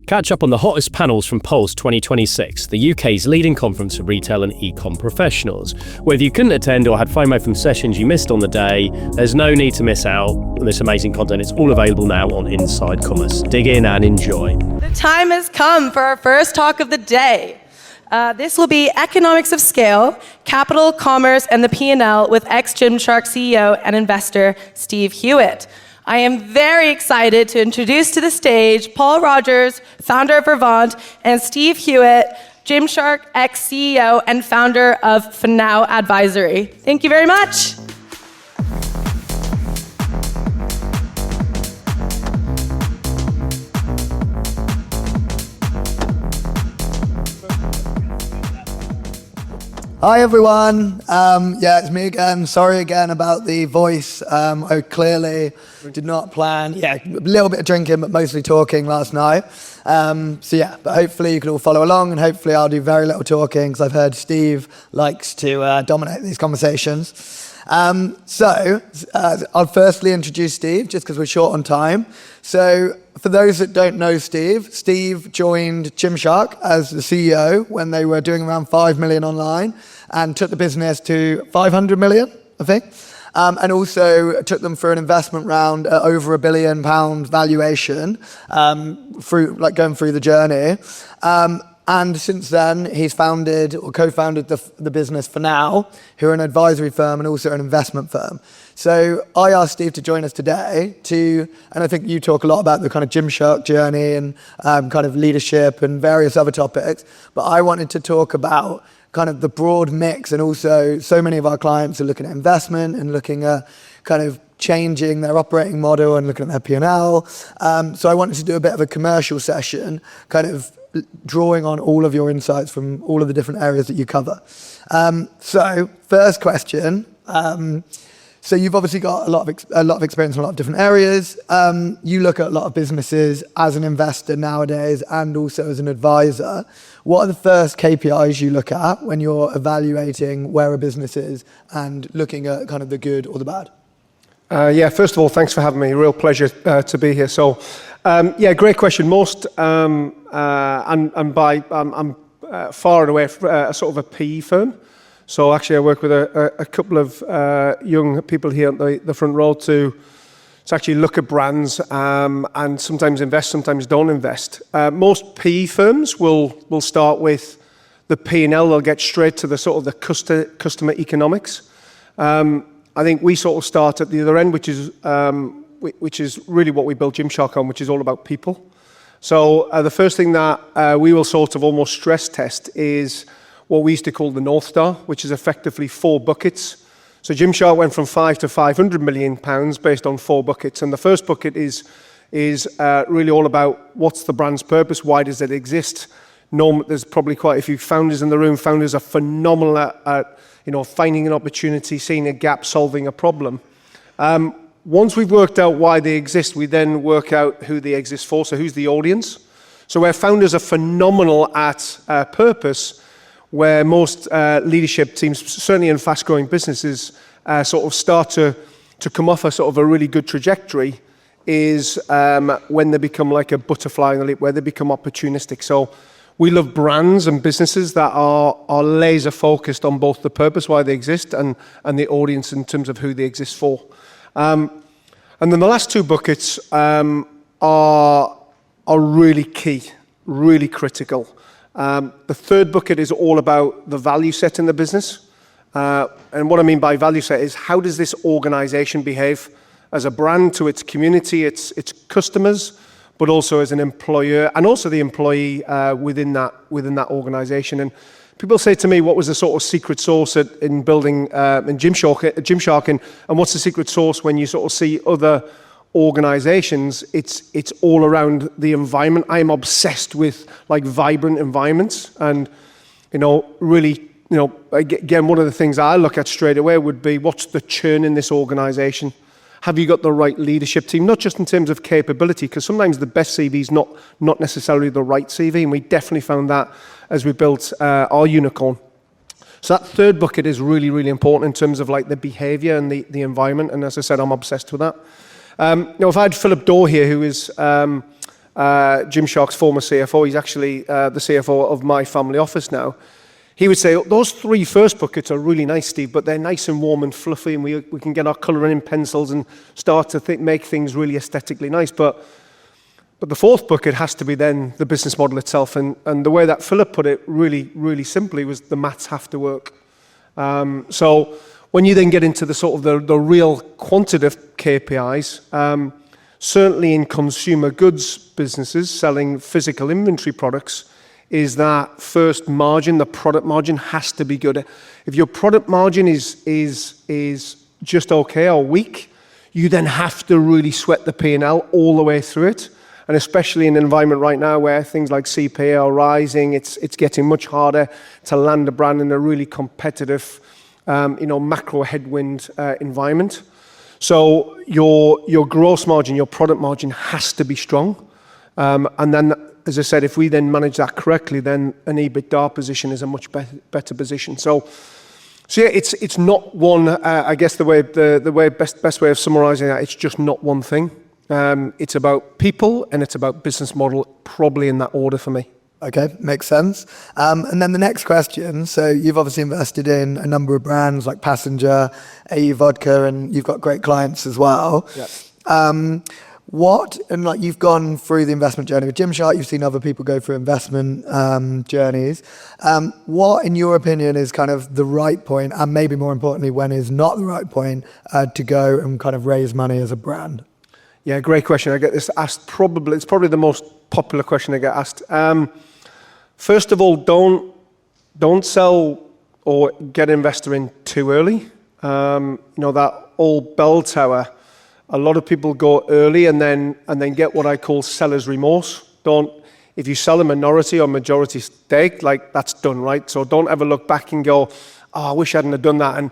Catch up on the hottest panels from Pulse 2026, the UK's leading conference for retail and e-com professionals. Whether you couldn't attend or had FOMO from sessions you missed on the day, there's no need to miss out on this amazing content. It's all available now on Inside Commerce. Dig in and enjoy. The time has come for our first talk of the day. This will be Economics of Scale, Capital, Commerce, and the P&L with ex-Gymshark CEO and investor Steve Hewitt. I am very excited to introduce to the stage Paul Rogers, founder of Vervant, and Steve Hewitt, Gymshark ex-CEO and founder of Whanau Advisory. Thank you very much. Hi everyone, it's me again. Sorry again about the voice. I clearly did not plan. A little bit of drinking, but mostly talking last night. But hopefully you can all follow along, and hopefully I'll do very little talking because I've heard Steve likes to dominate these conversations. I'll firstly introduce Steve, just because we're short on time. So for those that don't know Steve joined Gymshark as the CEO when they were doing around 5 million online and took the business to 500 million, I think. And also took them through an investment round at over £1 billion valuation, going through the journey. And since then, he's founded or co-founded the business Whanau, who are an advisory firm and also an investment firm. So I asked Steve to join us today and I think you talk a lot about the kind of Gymshark journey and kind of leadership and various other topics, but I wanted to talk about kind of the broad mix, and also so many of our clients are looking at investment and looking at kind of changing their operating model and looking at their P&L. So I wanted to do a bit of a commercial session, kind of drawing on all of your insights from all of the different areas that you cover. So first question, so you've obviously got a lot of experience in a lot of different areas. You look at a lot of businesses as an investor nowadays and also as an advisor. What are the first KPIs you look at when you're evaluating where a business is and looking at kind of the good or the bad? First of all, thanks for having me. Real pleasure to be here. So, great question. I'm far and away a sort of a PE firm. So actually, I work with a couple of young people here at the front row to actually look at brands and sometimes invest, sometimes don't invest. Most PE firms will start with the P&L. They'll get straight to the sort of the customer economics. I think we sort of start at the other end, which is really what we built Gymshark on, which is all about people. So the first thing that we will sort of almost stress test is what we used to call the North Star, which is effectively 4 buckets. So Gymshark went from 5 to 500 million pounds based on 4 buckets. And the first bucket is really all about what's the brand's purpose, why does it exist? There's probably quite a few founders in the room. Founders are phenomenal at finding an opportunity, seeing a gap, solving a problem. Once we've worked out why they exist, we then work out who they exist for, so who's the audience. So where founders are phenomenal at purpose, where most leadership teams, certainly in fast-growing businesses, sort of start to come off a sort of a really good trajectory, is when they become like a butterfly in the leap, where they become opportunistic. So we love brands and businesses that are laser focused on both the purpose, why they exist, and the audience in terms of who they exist for. And then the last 2 buckets are really key, really critical. The third bucket is all about the value set in the business. And what I mean by value set is, how does this organization behave as a brand to its community, its customers, but also as an employer and also the employee within that organization. And people say to me, what was the sort of secret sauce in building in Gymshark, and what's the secret sauce when you sort of see other organizations? It's all around the environment. I am obsessed with like vibrant environments, and really, again, one of the things I look at straight away would be, what's the churn in this organization? Have you got the right leadership team? Not just in terms of capability, because sometimes the best CV is not necessarily the right CV, and we definitely found that as we built our unicorn. So that third bucket is really, really important in terms of like the behavior and the environment, and as I said, I'm obsessed with that. If I had Philip Dorr here, who is Gymshark's former CFO, he's actually the CFO of my family office now. He would say, those 3 first buckets are really nice, Steve, but they're nice and warm and fluffy, and we can get our colouring in pencils and start to make things really aesthetically nice. But the 4th bucket has to be then the business model itself. And the way that Philip put it really, really simply was the maths have to work. So when you then get into the sort of the real quantitative KPIs, certainly in consumer goods businesses selling physical inventory products, is that first margin, the product margin has to be good. If your product margin is just okay or weak, you then have to really sweat the P&L all the way through it. And especially in an environment right now where things like CPA are rising, it's getting much harder to land a brand in a really competitive, macro headwind environment. So your gross margin, your product margin has to be strong. And then, as I said, if we then manage that correctly, then an EBITDA position is a much better position. So yeah, it's not one. I guess the best way of summarising that, it's just not one thing. It's about people and it's about business model, probably in that order for me. Okay, makes sense. And then the next question, so you've obviously invested in a number of brands like Passenger, AE Vodka, and you've got great clients as well. Yeah. You've gone through the investment journey with Gymshark, you've seen other people go through investment journeys. What, in your opinion, is kind of the right point, and maybe more importantly, when is not the right point to go and kind of raise money as a brand? Yeah, great question. I get this asked it's probably the most popular question I get asked. First of all, don't sell or get an investor in too early. That old bell tower, a lot of people go early and then get what I call seller's remorse. If you sell a minority or majority stake, like that's done, right? So don't ever look back and go, I wish I hadn't have done that. And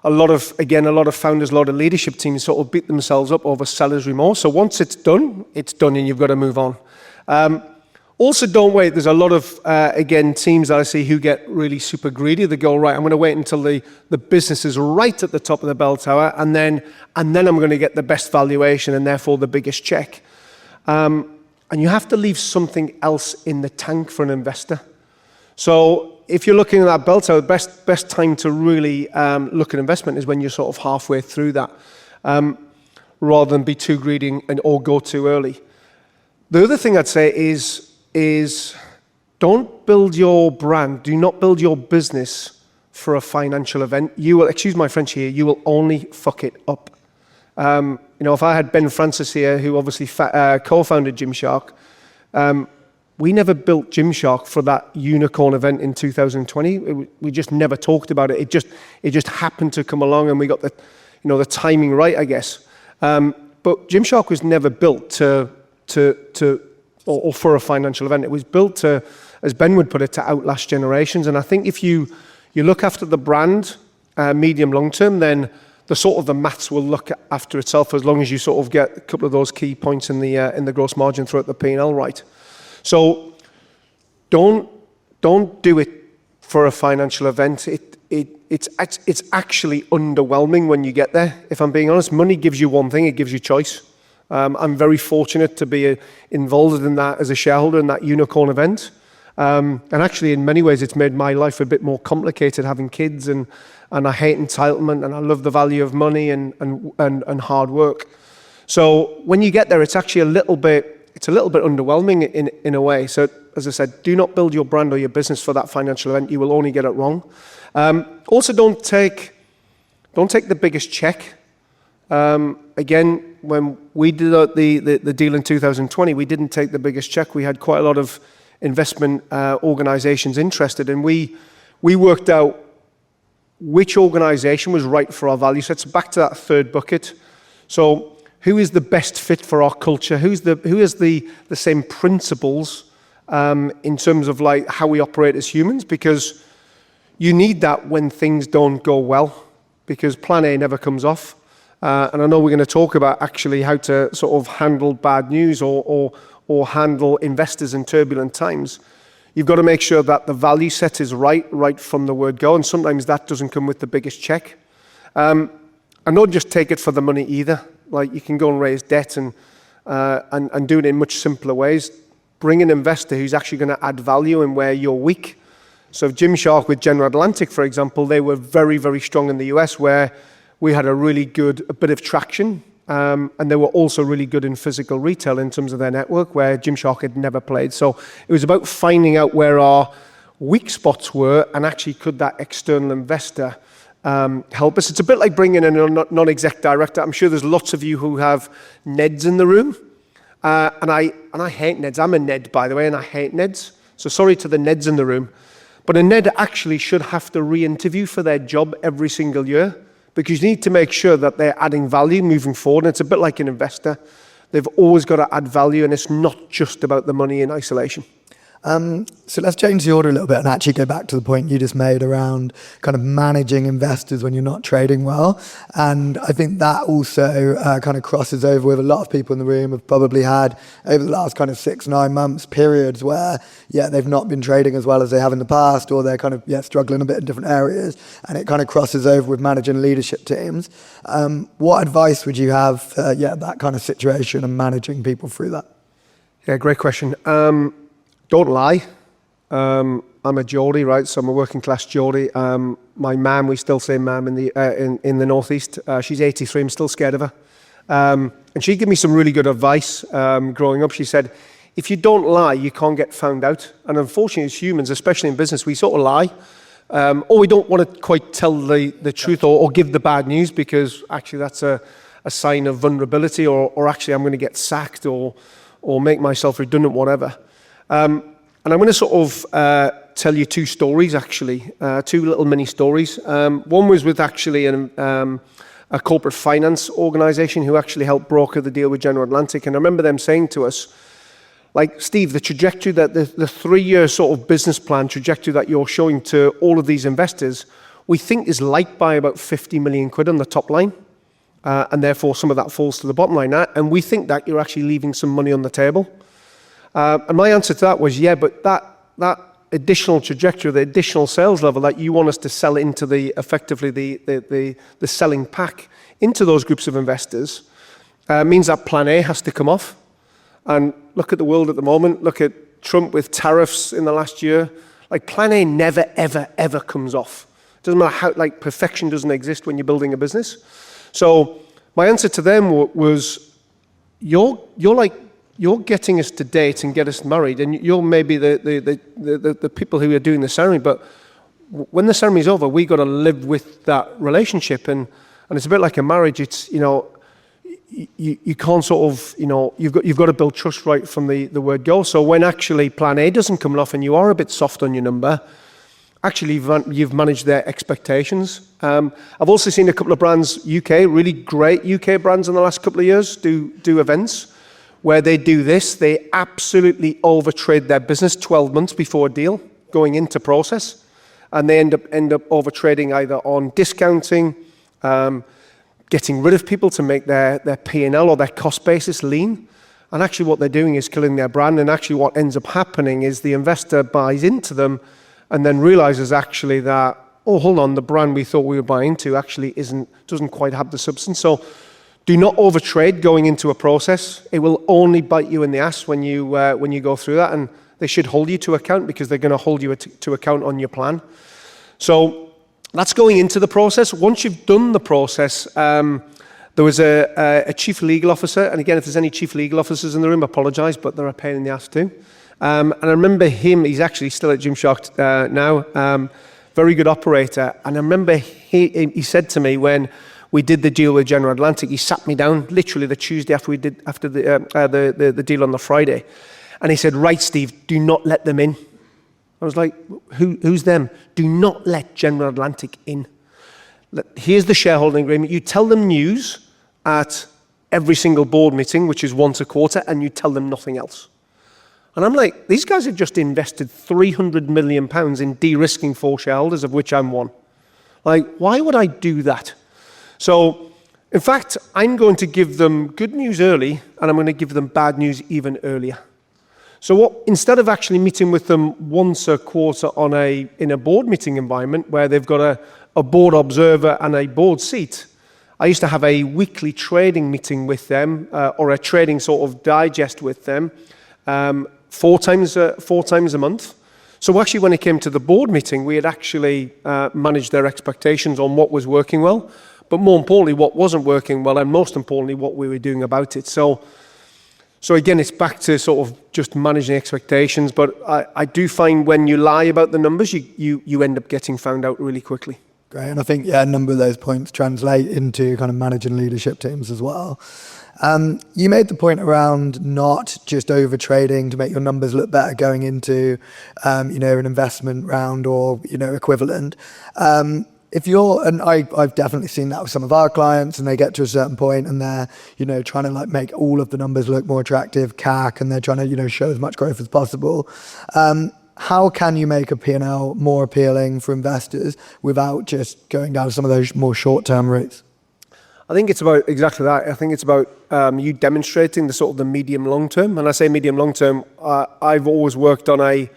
a lot of founders, a lot of leadership teams sort of beat themselves up over seller's remorse. So once it's done and you've got to move on. Also, don't wait. There's a lot of, teams that I see who get really super greedy. They go, right, I'm going to wait until the business is right at the top of the bell tower, and then I'm going to get the best valuation and therefore the biggest check. And you have to leave something else in the tank for an investor. So if you're looking at that bell tower, the best time to really look at investment is when you're sort of halfway through that, rather than be too greedy or go too early. The other thing I'd say is don't build your brand, do not build your business for a financial event. You will, excuse my French here, you will only fuck it up. If I had Ben Francis here, who obviously co-founded Gymshark, we never built Gymshark for that unicorn event in 2020. We just never talked about it. It just happened to come along, and we got the timing right, I guess. But Gymshark was never built or for a financial event. It was built to, as Ben would put it, to outlast generations. And I think if you look after the brand, medium long term, then the maths will look after itself, as long as you sort of get a couple of those key points in the gross margin throughout the P&L right. So don't do it for a financial event. It's actually underwhelming when you get there. If I'm being honest, money gives you one thing, it gives you choice. I'm very fortunate to be involved in that as a shareholder in that unicorn event. And actually, in many ways, it's made my life a bit more complicated having kids, and I hate entitlement, and I love the value of money and hard work. So when you get there, it's actually a little bit underwhelming in a way. So as I said, do not build your brand or your business for that financial event. You will only get it wrong. Also, don't take the biggest check. Again, when we did the deal in 2020, we didn't take the biggest check. We had quite a lot of investment organizations interested, and we worked out which organization was right for our value sets. Back to that third bucket. So who is the best fit for our culture? Who has the same principles in terms of like how we operate as humans? Because you need that when things don't go well, because plan A never comes off. And I know we're going to talk about actually how to sort of handle bad news or handle investors in turbulent times. You've got to make sure that the value set is right from the word go, and sometimes that doesn't come with the biggest check. And don't just take it for the money either. Like, you can go and raise debt and and doing it in much simpler ways. Bring an investor who's actually going to add value in where you're weak. So Gymshark with General Atlantic, for example, they were very, very strong in the US, where we had a bit of traction. And they were also really good in physical retail in terms of their network, where Gymshark had never played. So it was about finding out where our weak spots were, and actually could that external investor help us. It's a bit like bringing in a non-exec director. I'm sure there's lots of you who have NEDs in the room. And I hate NEDs. I'm a NED, by the way, and I hate NEDs. So sorry to the NEDs in the room. But a NED actually should have to re-interview for their job every single year, because you need to make sure that they're adding value moving forward. And it's a bit like an investor. They've always got to add value, and it's not just about the money in isolation. So let's change the order a little bit and actually go back to the point you just made around kind of managing investors when you're not trading well. And I think that also kind of crosses over with a lot of people in the room have probably had over the last kind of 6-9 months periods where, they've not been trading as well as they have in the past, or they're kind of, struggling a bit in different areas. And it kind of crosses over with managing leadership teams. What advice would you have for, that kind of situation and managing people through that? Yeah, great question. Don't lie. I'm a Geordie, right? So I'm a working class Geordie. My mum, we still say mum in the northeast. She's 83. I'm still scared of her. And she gave me some really good advice growing up. She said, if you don't lie, you can't get found out. And unfortunately, as humans, especially in business, we sort of lie. Or we don't want to quite tell the truth or give the bad news, because actually that's a sign of vulnerability, or actually I'm going to get sacked or make myself redundant, whatever. And I'm going to sort of tell you 2 stories, actually, 2 little mini stories. One was with actually a corporate finance organization who actually helped broker the deal with General Atlantic. And I remember them saying to us, like, Steve, the trajectory that the 3-year sort of business plan trajectory that you're showing to all of these investors, we think is light by about 50 million quid on the top line. And therefore some of that falls to the bottom line. And we think that you're actually leaving some money on the table. And my answer to that was, but that additional trajectory, the additional sales level that you want us to sell into effectively the selling pack into those groups of investors means that plan A has to come off. And look at the world at the moment. Look at Trump with tariffs in the last year. Like, plan A never, ever, ever comes off. It doesn't matter how, perfection doesn't exist when you're building a business. So my answer to them was, you're getting us to date and get us married, and you're maybe the people who are doing the ceremony, but when the ceremony's over, we got to live with that relationship, and it's a bit like a marriage. It's, you can't sort of, you've got to build trust right from the word go. So when actually plan A doesn't come off and you are a bit soft on your number, actually you've managed their expectations. I've also seen a couple of brands, UK, really great UK brands in the last couple of years do events where they do this. They absolutely overtrade their business 12 months before a deal going into process, and they end up overtrading either on discounting, getting rid of people to make their P&L or their cost basis lean. And actually what they're doing is killing their brand, and actually what ends up happening is the investor buys into them and then realizes actually that, oh, hold on, the brand we thought we were buying into actually doesn't quite have the substance. So do not overtrade going into a process. It will only bite you in the ass when you go through that, and they should hold you to account, because they're going to hold you to account on your plan. So that's going into the process. Once you've done the process, there was a chief legal officer, and again, if there's any chief legal officers in the room, I apologize, but they're a pain in the ass too. And I remember him, he's actually still at Gymshark now, very good operator. And I remember he said to me when we did the deal with General Atlantic, he sat me down literally the Tuesday after the deal on the Friday. And he said, right, Steve, do not let them in. I was like, who's them? Do not let General Atlantic in. Here's the shareholding agreement. You tell them news at every single board meeting, which is once a quarter, and you tell them nothing else. And I'm like, these guys have just invested £300 million in de-risking 4 shareholders, of which I'm one. Like, why would I do that? So, in fact, I'm going to give them good news early, and I'm going to give them bad news even earlier. So instead of actually meeting with them once a quarter in a board meeting environment where they've got a board observer and a board seat, I used to have a weekly trading meeting with them, or a trading sort of digest with them, 4 times a month. So actually, when it came to the board meeting, we had actually managed their expectations on what was working well, but more importantly, what wasn't working well, and most importantly, what we were doing about it. So again, it's back to sort of just managing expectations, but I do find when you lie about the numbers, you end up getting found out really quickly. Great, and I think a number of those points translate into kind of managing leadership teams as well. You made the point around not just over trading to make your numbers look better going into, an investment round or equivalent. I've definitely seen that with some of our clients, and they get to a certain point and they're trying to make all of the numbers look more attractive, CAC, and they're trying to show as much growth as possible. How can you make a P&L more appealing for investors without just going down some of those more short-term routes? I think it's about exactly that. I think it's about you demonstrating the sort of the medium long term. And I say medium long term, I've always worked on a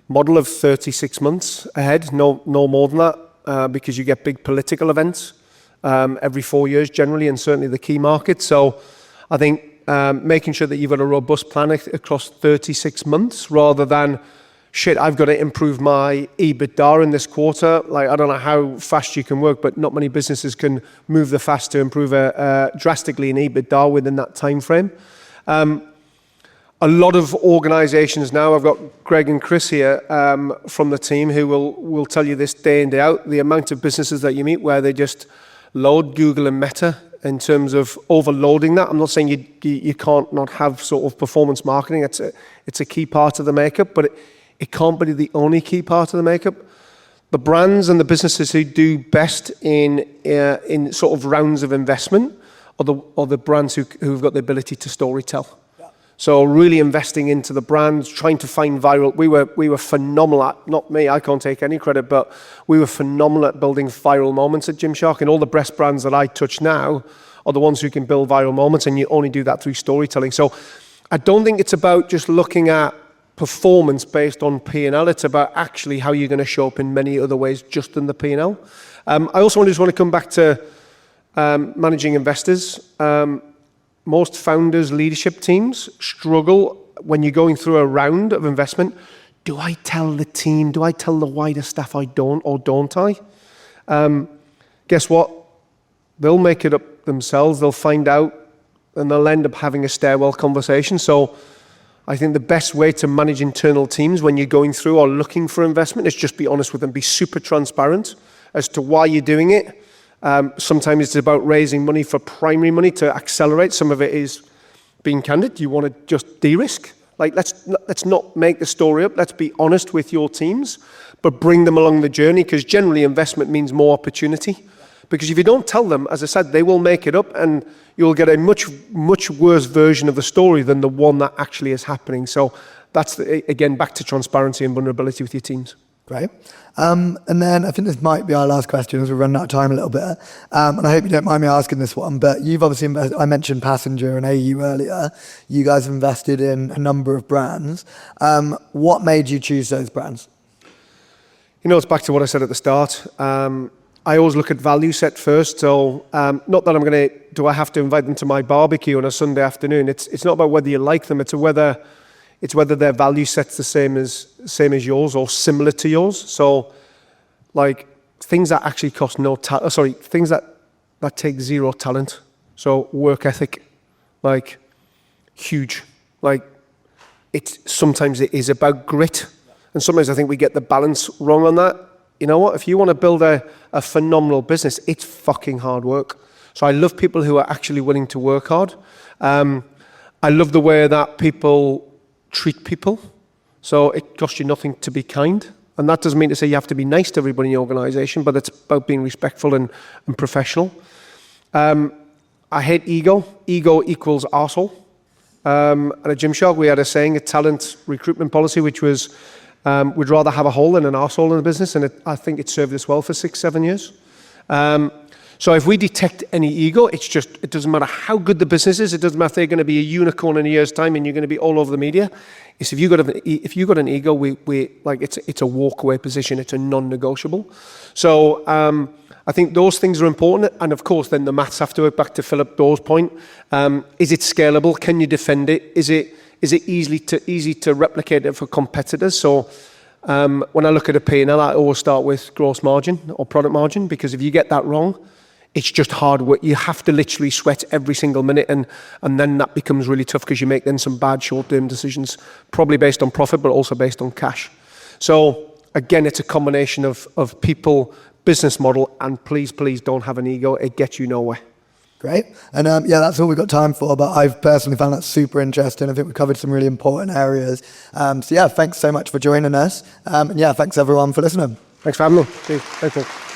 model of 36 months ahead, no more than that, because you get big political events every 4 years generally, and certainly the key markets. So I think making sure that you've got a robust plan across 36 months rather than, I've got to improve my EBITDA in this quarter. I don't know how fast you can work, but not many businesses can move the fast to improve drastically in EBITDA within that time frame. A lot of organizations now, I've got Greg and Chris here from the team who will tell you this day in, day out, the amount of businesses that you meet where they just load Google and Meta in terms of overloading that. I'm not saying you can't not have sort of performance marketing. It's a key part of the makeup, but it can't be the only key part of the makeup. The brands and the businesses who do best in sort of rounds of investment are the brands who've got the ability to storytell. Yeah. So really investing into the brands, trying to find viral. We were phenomenal at, not me, I can't take any credit, but we were phenomenal at building viral moments at Gymshark, and all the best brands that I touch now are the ones who can build viral moments, and you only do that through storytelling. So I don't think it's about just looking at performance based on P&L. It's about actually how you're going to show up in many other ways just in the P&L. I also just want to come back to managing investors. Most founders, leadership teams struggle when you're going through a round of investment. Do I tell the team? Do I tell the wider staff I don't, or don't I? Guess what? They'll make it up themselves. They'll find out, and they'll end up having a stairwell conversation. So I think the best way to manage internal teams when you're going through or looking for investment is just be honest with them, be super transparent as to why you're doing it. Sometimes it's about raising money for primary money to accelerate. Some of it is being candid. You want to just de-risk. Let's not make the story up. Let's be honest with your teams, but bring them along the journey, because generally investment means more opportunity. Because if you don't tell them, as I said, they will make it up, and you'll get a much, much worse version of the story than the one that actually is happening. So that's, again, back to transparency and vulnerability with your teams. Great. And then I think this might be our last question as we run out of time a little bit. And I hope you don't mind me asking this one, but you've obviously I mentioned Passenger and AU earlier. You guys have invested in a number of brands. What made you choose those brands? It's back to what I said at the start. I always look at value set first. So not that do I have to invite them to my barbecue on a Sunday afternoon? It's not about whether you like them. It's whether their value set's the same as yours or similar to yours. So things that actually cost things that take zero talent. So work ethic, huge. Sometimes it is about grit. And sometimes I think we get the balance wrong on that. You know what? If you want to build a phenomenal business, it's fucking hard work. So I love people who are actually willing to work hard. I love the way that people treat people. So it costs you nothing to be kind. And that doesn't mean to say you have to be nice to everybody in your organization, but it's about being respectful and professional. I hate ego. Ego equals arsehole. At Gymshark, we had a saying, a talent recruitment policy, which was, we'd rather have a hole than an arsehole in the business, and I think it served us well for 6-7 years. So if we detect any ego, it doesn't matter how good the business is. It doesn't matter if they're going to be a unicorn in a year's time and you're going to be all over the media. If you got an ego, it's a walk-away position. It's a non-negotiable. So I think those things are important. And of course, then the maths have to work. Back to Philip Dawes' point. Is it scalable? Can you defend it? Is it easy to replicate it for competitors? So when I look at a P&L, I always start with gross margin or product margin, because if you get that wrong, it's just hard work. You have to literally sweat every single minute, and then that becomes really tough because you make then some bad short-term decisions, probably based on profit, but also based on cash. So again, it's a combination of people, business model, and please don't have an ego. It gets you nowhere. Great. And that's all we've got time for, but I've personally found that super interesting. I think we covered some really important areas. So thanks so much for joining us. And thanks everyone for listening. Thanks for having me. Steve. Thanks.